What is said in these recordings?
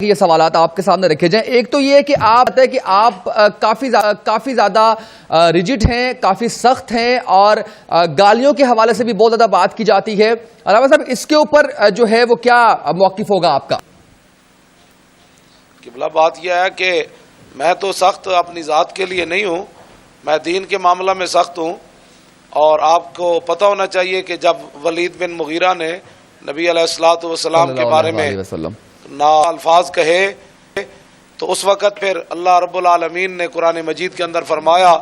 یہ سوالات آپ کے سامنے رکھے جائیں. ایک تو یہ کہ آپ کافی زیادہ ریجڈ ہیں, کافی سخت ہیں, اور گالیوں کے حوالے سے بھی بہت زیادہ بات کی جاتی ہے. علامہ صاحب, اس کے اوپر جو ہے وہ کیا موقف ہوگا آپ کا؟ قبلہ بات یہ ہے کہ میں تو سخت اپنی ذات کے لیے نہیں ہوں, میں دین کے معاملہ میں سخت ہوں. اور آپ کو پتہ ہونا چاہیے کہ جب ولید بن مغیرہ نے نبی علیہ الصلوۃ والسلام کے بارے میں نا الفاظ کہے تو اس وقت پھر اللہ رب العالمین نے قرآن مجید کے اندر فرمایا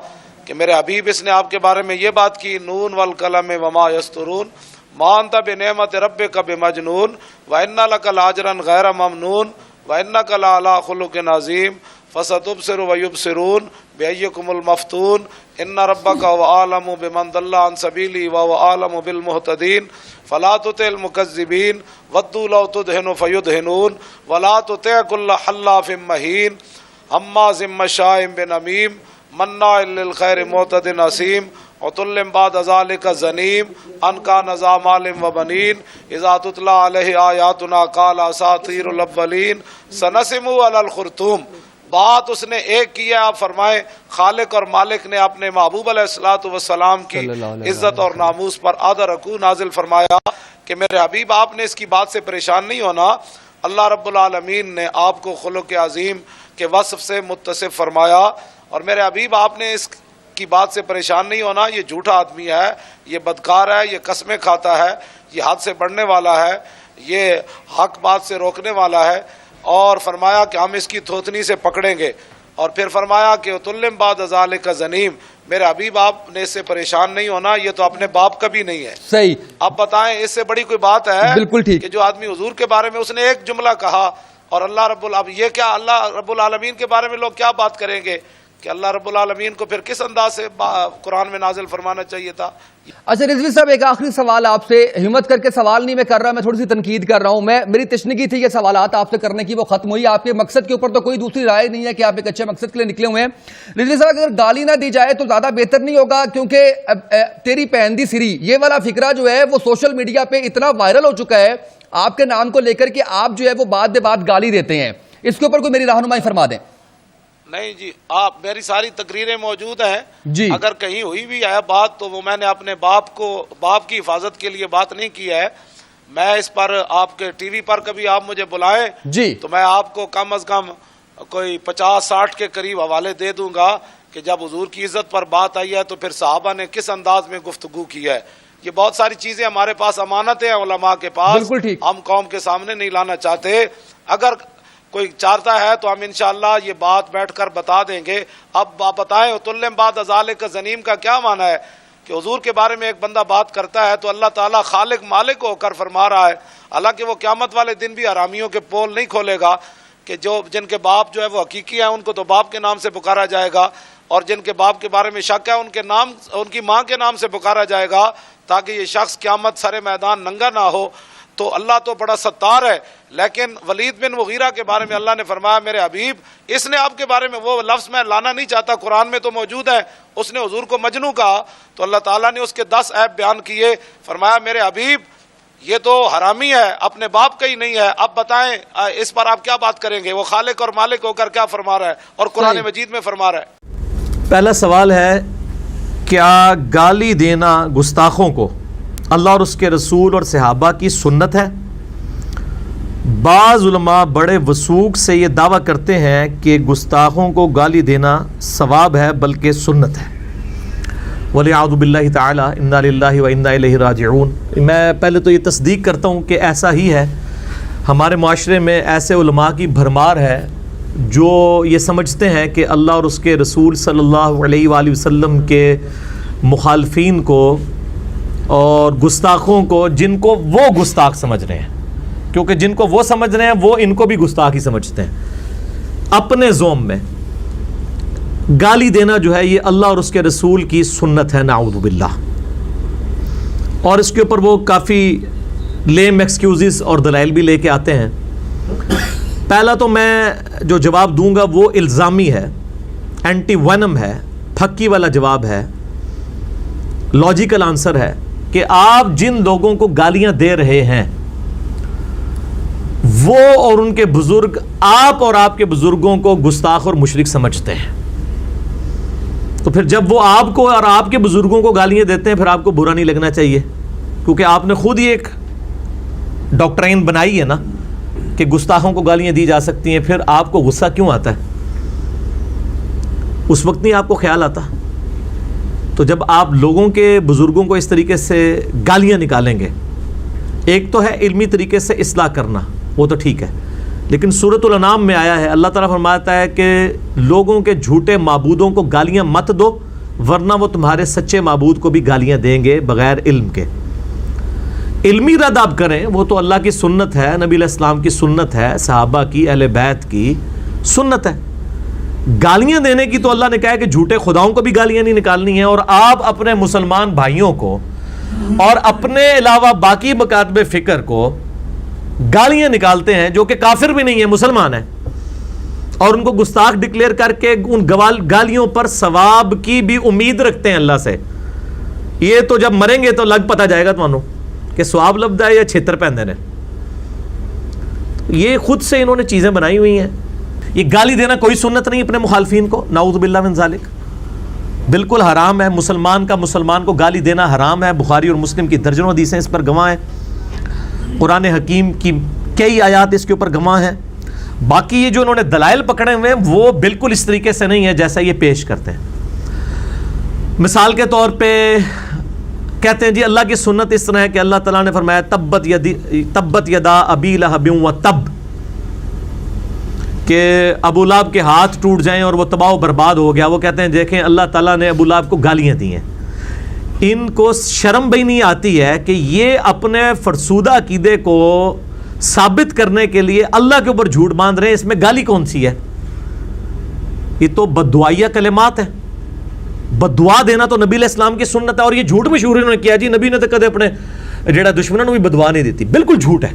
کہ میرے حبیب اس نے آپ کے بارے میں یہ بات کی, نون والقلم وما یسطرون ما انت بنعمت ربک بمجنون وان لک لاجرا غیر ممنون وانک لعلی خلق عظیم فستبصر ویبصرون بأیکم المفتون ان ربک هو اعلم بمن ضل عن سبیلہ وهو اعلم بالمہتدین فلا تطع المکذبین ودوا لو تدہن فیدہنون ولا تطع کل حلاف مہین ہماز مشاء بنمیم مناع للخیر معتد اثیم عتل بعد ذلک زنیم ان کان ذا مال وبنین اذا تتلی علیہ آیاتنا قال اساطیر الاولین سنسمع علی الخرطوم. بات اس نے ایک کی ہے, آپ فرمائیں خالق اور مالک نے اپنے محبوب علیہ الصلوۃ والسلام کی عزت اور ناموس پر آدھا رکوع نازل فرمایا کہ میرے حبیب آپ نے اس کی بات سے پریشان نہیں ہونا. اللہ رب العالمین نے آپ کو خلق عظیم کے وصف سے متصف فرمایا, اور میرے حبیب آپ نے اس کی بات سے پریشان نہیں ہونا. یہ جھوٹا آدمی ہے, یہ بدکار ہے, یہ قسمیں کھاتا ہے, یہ حد سے بڑھنے والا ہے, یہ حق بات سے روکنے والا ہے. اور فرمایا کہ ہم اس کی تھوتنی سے پکڑیں گے, اور پھر فرمایا کہ تلم بعد ذالک زنیم. میرے حبیب آپ نے اس سے پریشان نہیں ہونا, یہ تو اپنے باپ کا بھی نہیں ہے. صحیح. اب بتائیں اس سے بڑی کوئی بات ہے؟ بالکل ٹھیک. کہ جو آدمی حضور کے بارے میں اس نے ایک جملہ کہا, اور اللہ رب العالمین کے بارے میں لوگ کیا بات کریں گے کہ اللہ رب العالمین کو پھر کس انداز سے قرآن میں نازل فرمانا چاہیے تھا. اچھا رضوی صاحب, ایک آخری سوال آپ سے, ہمت کر کے سوال نہیں میں کر رہا, میں تھوڑی سی تنقید کر رہا ہوں. میری تشنگی تھی یہ سوالات آپ سے کرنے کی, وہ ختم ہوئی. آپ کے مقصد کے اوپر تو کوئی دوسری رائے نہیں ہے کہ آپ ایک اچھے مقصد کے لیے نکلے ہوئے ہیں. رضوی صاحب, اگر گالی نہ دی جائے تو زیادہ بہتر نہیں ہوگا؟ کیونکہ تیری پہندی سری یہ والا فکرہ جو ہے وہ سوشل میڈیا پہ اتنا وائرل ہو چکا ہے آپ کے نام کو لے کر کہ آپ جو ہے وہ بات گالی دیتے ہیں. اس کے اوپر کوئی میری رہنمائی فرما دیں. نہیں جی, آپ میری ساری تقریریں موجود ہیں جی. اگر کہیں ہوئی بھی ہے بات تو وہ میں نے اپنے باپ کی حفاظت کے لیے بات نہیں کی ہے. میں اس پر آپ کے ٹی وی پر کبھی آپ مجھے بلائیں جی تو میں آپ کو کم از کم کوئی 50-60 کے قریب حوالے دے دوں گا کہ جب حضور کی عزت پر بات آئی ہے تو پھر صحابہ نے کس انداز میں گفتگو کی ہے. یہ بہت ساری چیزیں ہمارے پاس امانتیں ہیں علماء کے پاس, ہم قوم کے سامنے نہیں لانا چاہتے. اگر کوئی چاہتا ہے تو ہم انشاءاللہ یہ بات بیٹھ کر بتا دیں گے. اب آپ بتائیں تلم بعد ذالک زنیم کا کیا معنی ہے؟ کہ حضور کے بارے میں ایک بندہ بات کرتا ہے تو اللہ تعالیٰ خالق مالک ہو کر فرما رہا ہے. حالانکہ وہ قیامت والے دن بھی حرامیوں کے پول نہیں کھولے گا کہ جن کے باپ جو ہے وہ حقیقی ہیں ان کو تو باپ کے نام سے پکارا جائے گا, اور جن کے باپ کے بارے میں شک ہے ان کی ماں کے نام سے پکارا جائے گا, تاکہ یہ شخص قیامت سر میدان ننگا نہ ہو. تو اللہ تو بڑا ستار ہے. لیکن ولید بن مغیرہ کے بارے میں اللہ نے فرمایا میرے حبیب اس نے آپ کے بارے میں وہ لفظ میں لانا نہیں چاہتا, قرآن میں تو موجود ہے, اس نے حضور کو مجنوں کہا تو اللہ تعالیٰ نے اس کے 10 عیب بیان کیے. فرمایا میرے حبیب یہ تو حرامی ہے, اپنے باپ کا ہی نہیں ہے. اب بتائیں اس پر آپ کیا بات کریں گے؟ وہ خالق اور مالک ہو کر کیا فرما رہا ہے اور قرآن مجید میں فرما رہا ہے. پہلا سوال ہے, کیا گالی دینا گستاخوں کو اللہ اور اس کے رسول اور صحابہ کی سنت ہے؟ بعض علماء بڑے وثوق سے یہ دعویٰ کرتے ہیں کہ گستاخوں کو گالی دینا ثواب ہے بلکہ سنت ہے. وَلِعَوْذُ بِاللَّهِ تَعَالَى اِنَّا لِلَّهِ وَإِنَّا إِلَيْهِ رَاجِعُونَ. میں پہلے تو یہ تصدیق کرتا ہوں کہ ایسا ہی ہے. ہمارے معاشرے میں ایسے علماء کی بھرمار ہے جو یہ سمجھتے ہیں کہ اللہ اور اس کے رسول صلی اللہ علیہ وآلہ وسلم کے مخالفین کو اور گستاخوں کو, جن کو وہ گستاخ سمجھ رہے ہیں, کیونکہ جن کو وہ سمجھ رہے ہیں وہ ان کو بھی گستاخ ہی سمجھتے ہیں, اپنے زوم میں گالی دینا جو ہے یہ اللہ اور اس کے رسول کی سنت ہے, نعوذ باللہ. اور اس کے اوپر وہ کافی لیم ایکسکیوزز اور دلائل بھی لے کے آتے ہیں. پہلا تو میں جو جواب دوں گا وہ الزامی ہے, اینٹی وینم ہے, پھکی والا جواب ہے, لاجیکل آنسر ہے کہ آپ جن لوگوں کو گالیاں دے رہے ہیں وہ اور ان کے بزرگ آپ اور آپ کے بزرگوں کو گستاخ اور مشرک سمجھتے ہیں. تو پھر جب وہ آپ کو اور آپ کے بزرگوں کو گالیاں دیتے ہیں پھر آپ کو برا نہیں لگنا چاہیے, کیونکہ آپ نے خود ہی ایک ڈاکٹرائن بنائی ہے نا کہ گستاخوں کو گالیاں دی جا سکتی ہیں. پھر آپ کو غصہ کیوں آتا ہے؟ اس وقت نہیں آپ کو خیال آتا. تو جب آپ لوگوں کے بزرگوں کو اس طریقے سے گالیاں نکالیں گے, ایک تو ہے علمی طریقے سے اصلاح کرنا, وہ تو ٹھیک ہے, لیکن سورۃ الانعام میں آیا ہے, اللہ تعالیٰ فرماتا ہے کہ لوگوں کے جھوٹے معبودوں کو گالیاں مت دو ورنہ وہ تمہارے سچے معبود کو بھی گالیاں دیں گے بغیر علم کے. علمی رد آپ کریں, وہ تو اللہ کی سنت ہے, نبی علیہ السلام کی سنت ہے, صحابہ کی, اہل بیت کی سنت ہے. گالیاں دینے کی تو اللہ نے کہا ہے کہ جھوٹے خداؤں کو بھی گالیاں نہیں نکالنی ہیں, اور آپ اپنے مسلمان بھائیوں کو اور اپنے علاوہ باقی مکاتب فکر کو گالیاں نکالتے ہیں جو کہ کافر بھی نہیں ہے, مسلمان ہیں, اور ان کو گستاخ ڈکلیئر کر کے ان گالیوں پر ثواب کی بھی امید رکھتے ہیں اللہ سے. یہ تو جب مریں گے تو لگ پتہ جائے گا تمہوں کہ ثواب لبدا ہے یا چھتر پہندے نے. یہ خود سے انہوں نے چیزیں بنائی ہوئی ہیں. یہ گالی دینا کوئی سنت نہیں اپنے مخالفین کو, نعوذ باللہ من ذالک, بالکل حرام ہے. مسلمان کو گالی دینا حرام ہے. بخاری اور مسلم کی درجنوں حدیثیں اس پر گواہ ہیں, قرآن حکیم کی کئی آیات اس کے اوپر گواہ ہیں. باقی یہ جو انہوں نے دلائل پکڑے ہوئے ہیں وہ بالکل اس طریقے سے نہیں ہے جیسا یہ پیش کرتے ہیں. مثال کے طور پہ کہتے ہیں جی اللہ کی سنت اس طرح ہے کہ اللہ تعالیٰ نے فرمایا تبت یدا ابی لہب و تب, کہ ابو لہب کے ہاتھ ٹوٹ جائیں اور وہ تباہ و برباد ہو گیا. وہ کہتے ہیں دیکھیں اللہ تعالیٰ نے ابو لہب کو گالیاں دی ہیں. ان کو شرم بھی نہیں آتی ہے کہ یہ اپنے فرسودہ عقیدے کو ثابت کرنے کے لیے اللہ کے اوپر جھوٹ باندھ رہے ہیں. اس میں گالی کون سی ہے؟ یہ تو بددعائیہ کلمات ہیں. بددعا دینا تو نبی علیہ السلام کی سنت ہے, اور یہ جھوٹ مشہور انہوں نے کیا جی نبی نے تو کدے اپنے جڑا دشمنوں نے بھی بددعا نہیں دیتی. بالکل جھوٹ ہے.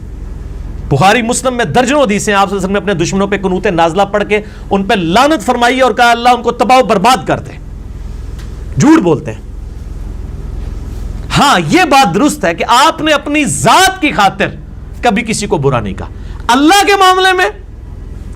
بخاری مسلم میں درجنوں حدیثیں آپ صلی اللہ علیہ وسلم نے اپنے دشمنوں پہ قنوت نازلہ پڑھ کے ان پہ لعنت فرمائی اور کہا اللہ ان کو تباہ و برباد کر دے. جھوٹ بولتے ہیں. ہاں یہ بات درست ہے کہ آپ نے اپنی ذات کی خاطر کبھی کسی کو برا نہیں کہا, اللہ کے معاملے میں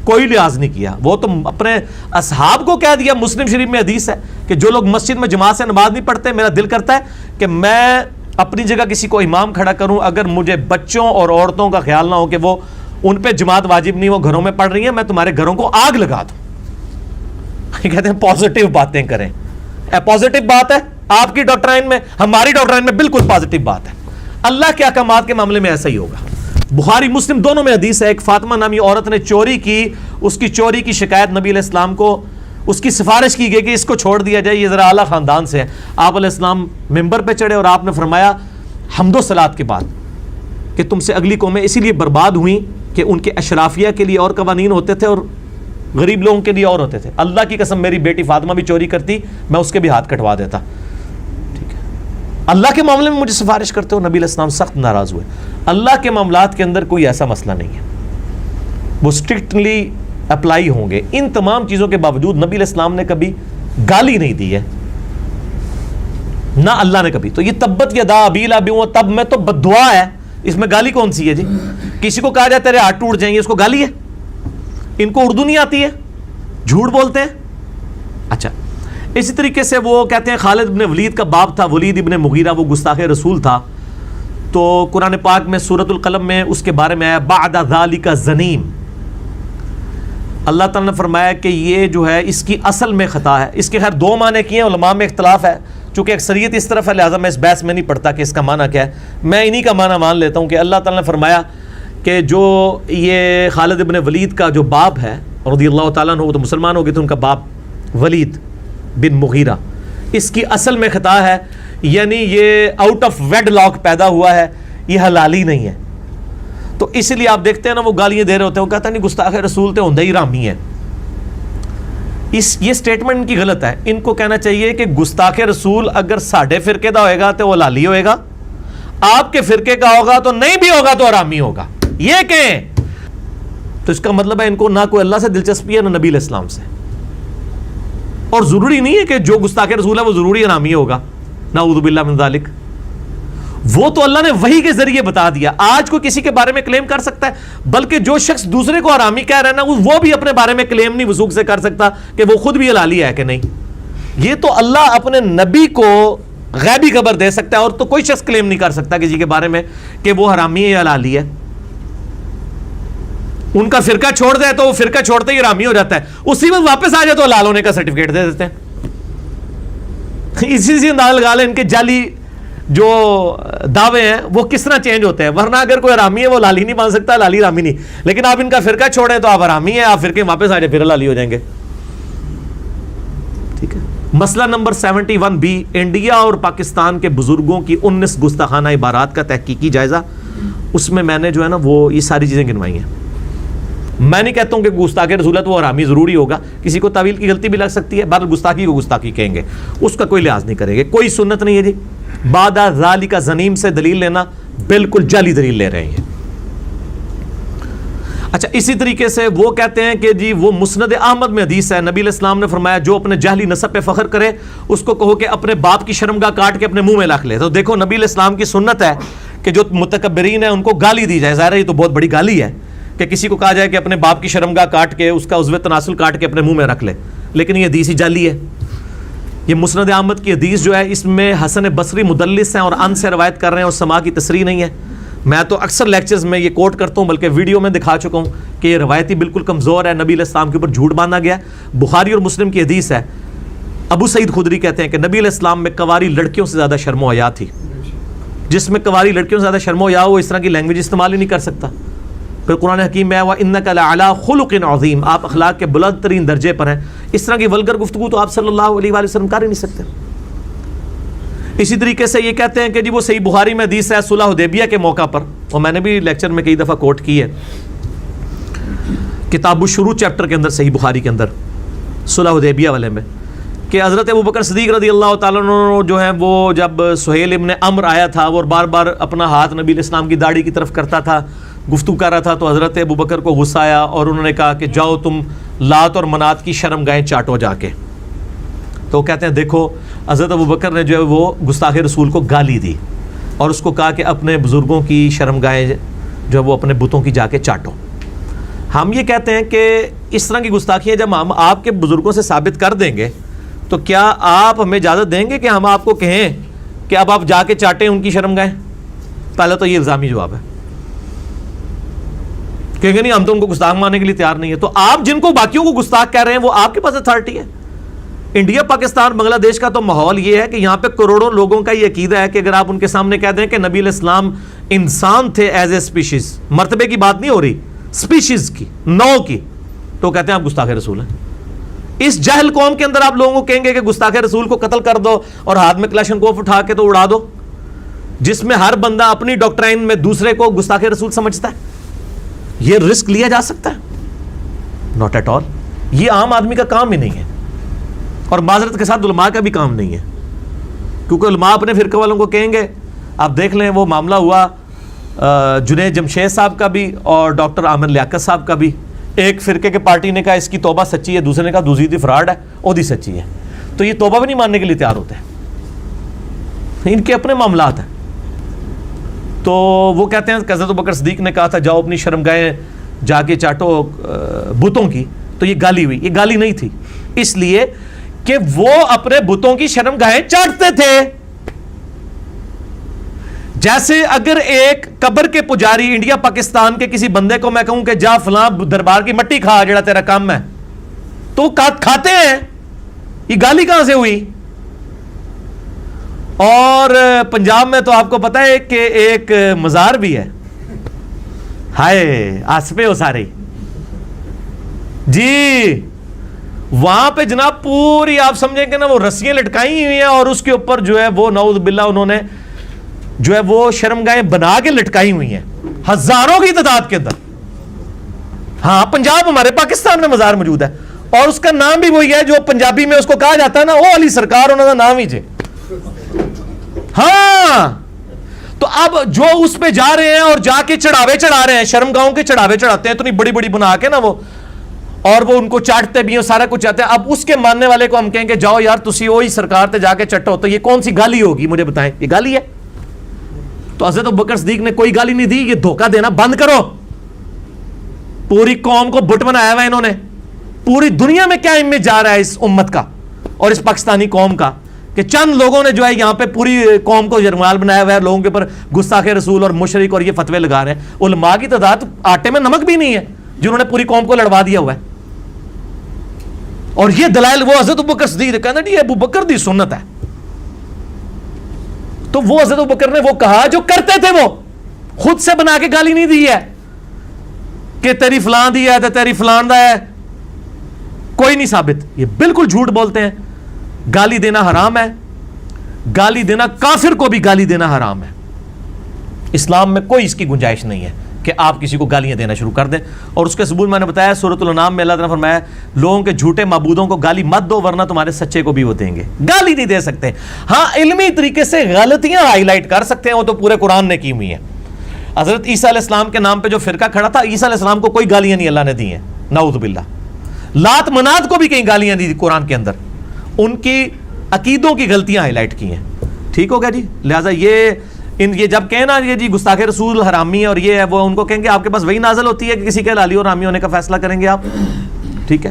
کوئی لحاظ نہیں کیا. وہ تو اپنے اصحاب کو کہہ دیا. مسلم شریف میں حدیث ہے کہ جو لوگ مسجد میں جماعت سے نماز نہیں پڑھتے, میرا دل کرتا ہے کہ میں اپنی جگہ کسی کو امام کھڑا کروں اگر مجھے بچوں اور عورتوں کا خیال نہ ہو کہ وہ ان پہ جماعت واجب نہیں, وہ گھروں میں پڑھ رہی ہیں, میں تمہارے گھروں کو آگ لگا دوں. کہتے ہیں پازیٹیو باتیں کریں. پازیٹیو بات ہے آپ کی ڈاکٹرائن میں, ہماری ڈاکٹرائن میں بالکل پازیٹیو بات ہے. اللہ کے احکامات کے معاملے میں ایسا ہی ہوگا. بخاری مسلم دونوں میں حدیث ہے, ایک فاطمہ نامی عورت نے چوری کی, اس کی چوری کی شکایت نبی علیہ السلام کو, اس کی سفارش کی گئی کہ اس کو چھوڑ دیا جائے, یہ ذرا اعلیٰ خاندان سے ہے. آپ علیہ السلام ممبر پہ چڑھے اور آپ نے فرمایا حمد و صلات کے بعد کہ تم سے اگلی قومیں اسی لیے برباد ہوئیں کہ ان کے اشرافیہ کے لیے اور قوانین ہوتے تھے اور غریب لوگوں کے لیے اور ہوتے تھے. اللہ کی قسم میری بیٹی فاطمہ بھی چوری کرتی, میں اس کے بھی ہاتھ کٹوا دیتا. ٹھیک ہے, اللہ کے معاملے میں مجھے سفارش کرتے ہو. نبی علیہ السلام سخت ناراض ہوئے. اللہ کے معاملات کے اندر کوئی ایسا مسئلہ نہیں ہے, وہ اسٹرکٹلی اپلائی ہوں گے. ان تمام چیزوں کے باوجود نبی علیہ السلام نے کبھی گالی نہیں دی ہے, نہ اللہ نے کبھی. تو یہ تبت یدا ابی لہب و تب میں تو بددعا ہے, اس میں گالی کون سی ہے جی؟ کسی کو کہا جائے تیرے ہاتھ ٹوٹ جائیں گے, اس کو گالی ہے؟ ان کو اردو نہیں آتی ہے, جھوٹ بولتے ہیں. اچھا, اسی طریقے سے وہ کہتے ہیں خالد ابن ولید کا باپ تھا, ولید ابن مغیرہ, وہ گستاخ رسول تھا. تو قرآن پاک میں سورۃ القلم میں اس کے بارے میں آیا بعد ذالک زنیم. اللہ تعالیٰ نے فرمایا کہ یہ جو ہے اس کی اصل میں خطا ہے. اس کے خیر دو معنی کیے ہیں, علماء میں اختلاف ہے, چونکہ اکثریت اس طرف ہے لہٰذا میں اس بحث میں نہیں پڑھتا کہ اس کا معنی کیا ہے. میں انہی کا معنی مان لیتا ہوں کہ اللہ تعالیٰ نے فرمایا کہ جو یہ خالد ابن ولید کا جو باپ ہے رضی اللہ تعالیٰ عنہ, وہ تو مسلمان ہو گئے تھے, ان کا باپ ولید بن مغیرہ, اس کی اصل میں خطا ہے, یعنی یہ آؤٹ آف ویڈ لاک پیدا ہوا ہے, یہ حلالی نہیں ہے. تو اسی لیے آپ دیکھتے ہیں نا وہ گالیاں دے رہے ہوتے ہیں, وہ کہتا ہے نہیں گستاخ رسول تے ہوندے ہی رامی ہے. یہ سٹیٹمنٹ ان کی غلط ہے. ان کو کہنا چاہیے کہ گستاخ رسول اگر ساڈے فرقے دا ہوئے گا تو وہ حلالی ہوئے گا, آپ کے فرقے کا ہوگا تو نہیں بھی ہوگا تو حرامی ہوگا, یہ کہیں. تو اس کا مطلب ہے ان کو نہ کوئی اللہ سے دلچسپی ہے نہ نبی علیہ السلام سے, اور ضروری نہیں ہے کہ جو گستاخ رسول ہے وہ ضروری حرامی ہوگا, نعوذ باللہ من ذالک. وہ تو اللہ نے وحی کے ذریعے بتا دیا. آج کوئی کسی کے بارے میں کلیم کر سکتا ہے, بلکہ جو شخص دوسرے کو حرامی کہہ رہا ہے نا, وہ بھی اپنے بارے میں کلیم نہیں وثوق سے کر سکتا کہ وہ خود بھی حلالی ہے کہ نہیں. یہ تو اللہ اپنے نبی کو غیبی خبر دے سکتا ہے, اور تو کوئی شخص کلیم نہیں کر سکتا کسی کے بارے میں کہ وہ حرامی ہے یا حلالی ہے. ان کا فرقہ چھوڑ دے تو وہ فرقہ چھوڑتے ہی حرامی ہو جاتا ہے, اسی وقت واپس آ جائے تو حلال ہونے کا سرٹیفکیٹ دے دیتے ہیں. اسی سے اندازہ لگا لیں ان کے جعلی جو دعوے ہیں وہ کس طرح چینج ہوتے ہیں. ورنہ اگر کوئی حرامی ہے وہ حلالی نہیں مان سکتا, حلالی حرامی نہیں. لیکن آپ ان کا فرقہ چھوڑیں تو آپ حرامی ہیں, آپ فرقے واپس آ جائیں پھر حلالی ہو جائیں گے. ٹھیک ہے. مسئلہ نمبر 71B, انڈیا اور پاکستان کے بزرگوں کی 19 گستاخانہ عبارات کا تحقیقی جائزہ. اس میں میں نے جو ہے نا وہ یہ ساری چیزیں گنوائی ہیں. میں نہیں کہتا ہوں کہ گستاخ رسول ہے تو وہ حرامی ضروری ہوگا, کسی کو تعویل کی غلطی بھی لگ سکتی ہے, بعد گستاخی کو گستاخی کہیں گے, اس کا کوئی لحاظ نہیں کریں گے. کوئی سنت نہیں ہے جی. بعد ذالک زنیم سے دلیل لینا بالکل جعلی دلیل لے رہے ہیں. اچھا, اسی طریقے سے وہ کہتے ہیں کہ جی وہ مسند احمد میں حدیث ہے, نبی علیہ السلام نے فرمایا جو اپنے جہلی نسب پہ فخر کرے اس کو کہو کہ اپنے باپ کی شرمگاہ کاٹ کے اپنے منہ میں رکھ لے. تو دیکھو نبی علیہ السلام کی سنت ہے کہ جو متکبرین ہیں ان کو گالی دی جائے. ظاہر ہے یہ تو بہت بڑی گالی ہے کہ کسی کو کہا جائے کہ اپنے باپ کی شرمگاہ کاٹ کے اس کا عضو تناسل کاٹ کے اپنے منہ میں رکھ لے. لیکن یہ حدیث ہی جعلی ہے. یہ مسند احمد کی حدیث جو ہے اس میں حسن بصری مدلس ہیں اور ان سے روایت کر رہے ہیں اور سما کی تصریح نہیں ہے. میں تو اکثر لیکچرز میں یہ کوٹ کرتا ہوں, بلکہ ویڈیو میں دکھا چکا ہوں کہ یہ روایتی بالکل کمزور ہے. نبی علیہ السلام کے اوپر جھوٹ باندھا گیا. بخاری اور مسلم کی حدیث ہے. ابو سعید خدری کہتے ہیں کہ نبی علیہ السلام میں کنواری لڑکیوں سے زیادہ شرم و حیا تھی. جس میں کنواری لڑکیوں سے زیادہ شرم و حیا وہ اس طرح کی لینگویج استعمال ہی نہیں کر سکتا. پھر قرآن حکیم میں وَإِنَّكَ لَعَلَىٰ خُلُقٍ عَظِيمٍ, آپ اخلاق کے بلند ترین درجے پر ہیں. اس طرح کی ولگر گفتگو تو آپ صلی اللہ علیہ وآلہ وسلم کر ہی نہیں سکتے. اسی طریقے سے یہ کہتے ہیں کہ جی وہ صحیح بخاری میں حدیث ہے صلح حدیبیہ کے موقع پر, اور میں نے بھی لیکچر میں کئی دفعہ کوٹ کی ہے کتاب الشروع چیپٹر کے اندر صحیح بخاری کے اندر صلح حدیبیہ والے میں, کہ حضرت ابوبکر صدیق رضی اللہ تعالیٰ عنہ جو ہے وہ جب سہیل ابن عمرو آیا تھا وہ بار بار اپنا ہاتھ نبی علیہ السلام کی داڑھی کی طرف کرتا تھا, گفتگو کر رہا تھا, تو حضرت ابوبکر کو غصہ آیا اور انہوں نے کہا کہ جاؤ تم لات اور منات کی شرمگاہیں چاٹو جا کے. تو وہ کہتے ہیں دیکھو حضرت ابوبکر نے جو ہے وہ گستاخ رسول کو گالی دی اور اس کو کہا کہ اپنے بزرگوں کی شرمگاہیں جو ہے وہ اپنے بتوں کی جا کے چاٹو. ہم یہ کہتے ہیں کہ اس طرح کی گستاخیاں جب ہم آپ کے بزرگوں سے ثابت کر دیں گے تو کیا آپ ہمیں اجازت دیں گے کہ ہم آپ کو کہیں کہ اب آپ جا کے چاٹیں ان کی شرمگاہیں؟ پہلے تو یہ الزامی جواب ہے. کہیں گے نہیں ہم تو ان کو گستاخ ماننے کے لیے تیار نہیں ہے. تو آپ جن کو باقیوں کو گستاخ کہہ رہے ہیں وہ آپ کے پاس اتھارٹی ہے. انڈیا پاکستان بنگلہ دیش کا تو ماحول یہ ہے کہ یہاں پہ کروڑوں لوگوں کا یہ عقیدہ ہے کہ اگر آپ ان کے سامنے کہہ دیں کہ نبی علیہ السلام انسان تھے ایز اے اسپیشیز, مرتبے کی بات نہیں ہو رہی, اسپیشیز کی, نو کی, تو کہتے ہیں آپ گستاخ رسول ہیں. اس جہل قوم کے اندر آپ لوگوں کو کہیں گے کہ گستاخ رسول کو قتل کر دو اور ہاتھ میں کلاشنکوف اٹھا کے تو اڑا دو, جس میں ہر بندہ اپنی ڈاکٹرائن میں دوسرے کو گستاخ رسول سمجھتا ہے. یہ رسک لیا جا سکتا ہے؟ Not at all. یہ عام آدمی کا کام ہی نہیں ہے, اور معذرت کے ساتھ علماء کا بھی کام نہیں ہے, کیونکہ علماء اپنے فرقہ والوں کو کہیں گے. آپ دیکھ لیں وہ معاملہ ہوا جنید جمشید صاحب کا بھی اور ڈاکٹر عامر لیاقت صاحب کا بھی. ایک فرقے کے پارٹی نے کہا اس کی توبہ سچی ہے, دوسرے نے کہا دوزیدی فراڈ ہے, عہدی سچی ہے. تو یہ توبہ بھی نہیں ماننے کے لیے تیار ہوتے ہیں, ان کے اپنے معاملات ہیں. تو وہ کہتے ہیں کہ حضرت ابوبکر صدیق نے کہا تھا جاؤ اپنی شرمگاہیں جا کے چاٹو بتوں کی, تو یہ گالی ہوئی. یہ گالی نہیں تھی, اس لیے کہ وہ اپنے بتوں کی شرمگاہیں چاٹتے تھے. جیسے اگر ایک قبر کے پجاری انڈیا پاکستان کے کسی بندے کو میں کہوں کہ جا فلاں دربار کی مٹی کھا جڑا تیرا کام ہے, تو کھاتے ہیں. یہ گالی کہاں سے ہوئی؟ اور پنجاب میں تو آپ کو پتا ہے کہ ایک مزار بھی ہے, ہائے آسپے ہو سارے جی, وہاں پہ جناب پوری آپ سمجھیں کہ نا وہ رسیاں لٹکائی ہوئی ہیں اور اس کے اوپر جو ہے وہ نعوذ باللہ انہوں نے جو ہے وہ شرمگاہیں بنا کے لٹکائی ہوئی ہیں ہزاروں کی تعداد کے اندر. ہاں پنجاب ہمارے پاکستان میں مزار موجود ہے, اور اس کا نام بھی وہی ہے جو پنجابی میں اس کو کہا جاتا ہے نا, وہ علی سرکار انہوں کا نام ہی جے. ہاں تو اب جو اس پہ جا رہے ہیں اور جا کے چڑھاوے چڑھا رہے ہیں, شرمگاہوں کے چڑھاوے چڑھاتے ہیں اتنی بڑی بڑی بنا کے نا وہ, اور وہ ان کو چاٹتے بھی ہیں, سارا کچھ چاہتے ہیں. اب اس کے ماننے والے کو ہم کہیں کہ جاؤ یار تسی وہی سرکار تے جا کے چٹو, تو یہ کون سی گالی ہوگی مجھے بتائیں؟ یہ گالی ہے؟ تو حضرت ابوبکر صدیق نے کوئی گالی نہیں دی. یہ دھوکہ دینا بند کرو. پوری قوم کو بت بنایا ہوا انہوں نے. پوری دنیا میں کیا امیج جا رہا ہے اس امت کا اور اس پاکستانی قوم کا کہ چند لوگوں نے جو ہے یہاں پہ پوری قوم کو یرغمال بنایا ہوا ہے, لوگوں کے اوپر گستاخ رسول اور مشرک اور یہ فتوے لگا رہے ہیں. علماء کی تعداد آٹے میں نمک بھی نہیں ہے جنہوں نے پوری قوم کو لڑوا دیا ہوا ہے. اور یہ دلائل وہ حضرت ابوبکر صدیق کہنا جی ابو بکر دی سنت ہے. تو وہ حضرت ابوبکر نے وہ کہا جو کرتے تھے, وہ خود سے بنا کے گالی نہیں دی ہے کہ تیری فلان دی ہے تو تیری فلان دا ہے. کوئی نہیں ثابت. یہ بالکل جھوٹ بولتے ہیں. گالی دینا حرام ہے. گالی دینا, کافر کو بھی گالی دینا حرام ہے. اسلام میں کوئی اس کی گنجائش نہیں ہے کہ آپ کسی کو گالیاں دینا شروع کر دیں. اور اس کے ثبوت میں نے بتایا سورۃ الانعام میں اللہ تعالیٰ نے فرمایا لوگوں کے جھوٹے معبودوں کو گالی مت دو ورنہ تمہارے سچے کو بھی وہ دیں گے. گالی نہیں دے سکتے. ہاں علمی طریقے سے غلطیاں ہائی لائٹ کر سکتے ہیں, وہ تو پورے قرآن نے کی ہوئی ہیں. حضرت عیسیٰ علیہ السلام کے نام پہ جو فرقہ کھڑا تھا, عیسیٰ علیہ السلام کو کوئی گالیاں نہیں اللہ نے دی ہیں, نعوذ باللہ. لات منات کو بھی کہیں گالیاں دی قرآن کے اندر. ان کی عقیدوں کی غلطیاں ہائی لائٹ کی ہیں. ٹھیک ہو گیا جی. لہٰذا یہ جب کہیں نا یہ جی گستاخ رسول حرامی اور یہ ہے وہ, ان کو کہیں گے آپ کے پاس وہی نازل ہوتی ہے کہ کسی کے حلالی اور حرامی ہونے کا فیصلہ کریں گے آپ. ٹھیک ہے.